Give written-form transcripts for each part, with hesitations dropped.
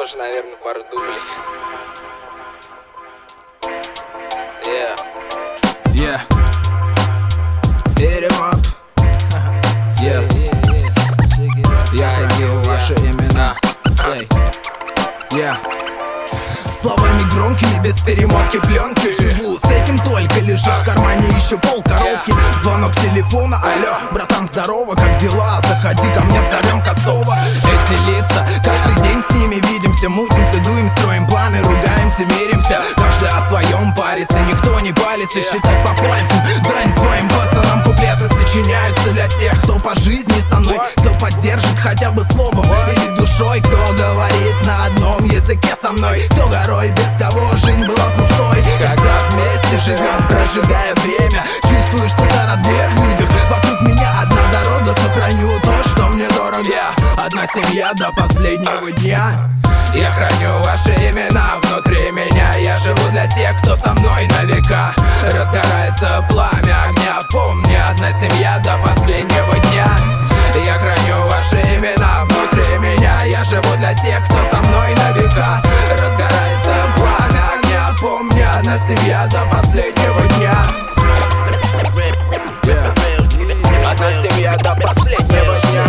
тоже, наверное, пару дублей. Yeah. Hit him up. Yeah. Я храню ваши имена. Say. Yeah. Словами громкими, без перемотки пленки. Живу с этим только, лежит в кармане еще пол коробки. Звонок телефона, алло, братан, здорово, как дела? Заходи ко мне, взорвем косово. Эти лица, каждый день с ними видимся, мутимся, дуем, строим планы, ругаемся, миримся. Каждый о своем парится, никто не палится, считать по пальцам. Дань своим пацанам куплеты сочиняются для тех, кто по жизни со мной, кто поддержит хотя бы словом или душой, кто говорит на одном языке со мной, кто горой, без кого жизнь была пустой. Когда вместе живем, прожигая время, чувствую что-то роднее в людях. Вокруг меня одна дорога, сохраню то, что мне дорого. Одна семья до последнего дня. Я храню ваши имена внутри меня. Я живу для тех, кто со мной на века. Разгорается пламя огня, помни, одна семья до последнего дня. Я храню ваши имена внутри меня. Я живу для тех, кто со мной на века. Разгорается пламя огня, помни, одна семья до последнего дня. Одна семья до последнего дня.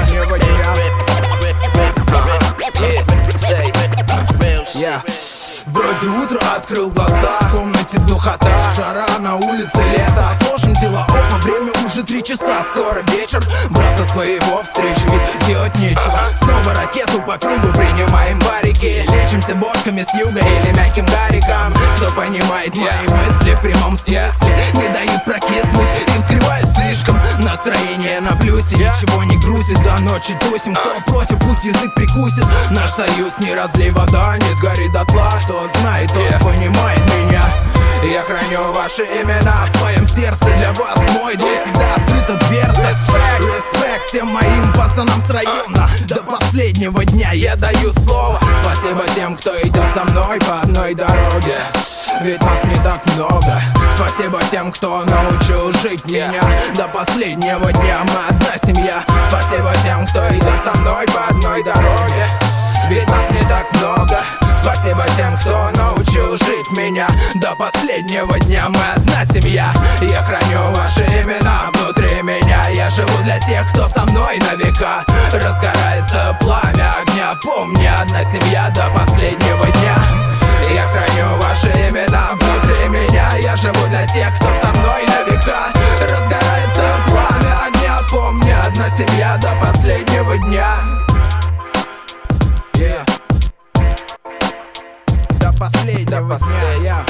Вроде утро, открыл глаза, в комнате духота, жара, на улице лето. Отложим дела, опа, время уже 3 часа, скоро вечер. Брата своего встречи, ведь делать нечего. Снова ракету по кругу, принимаем барики. Лечимся бошками с юга или мягким гариком. Кто понимает мои мысли в прямом смысле, не дают прокиснуть и взгревают слишком. Настроение на плюсе, ничего не грузит, до ночи тусим. Кто против, пусть язык прикусит. Наш союз не разлей вода, не сгорит дотла. Кто знает, тот понимает меня. Я храню ваши имена в своем сердце. Для вас мой дом всегда открыта дверца. Респект всем моим пацанам с района. До последнего дня я даю слово. Спасибо тем, кто идет со мной по одной дороге, ведь нас не так много. Спасибо тем, кто научил жить меня. До последнего дня мы одна семья. Спасибо тем, кто идет со мной по одной дороге, ведь нас не так много. Спасибо тем, кто научил жить меня. До последнего дня мы одна семья. Я храню ваши имена внутри меня. Я живу для тех, кто со мной на века. Разгорается пламя огня, помни, одна семья до последнего дня. Я храню ваши имена внутри меня. Я живу для тех, кто со мной на века. Разгорается пламя огня, помни, одна семья до последнего дня. До последнего дня.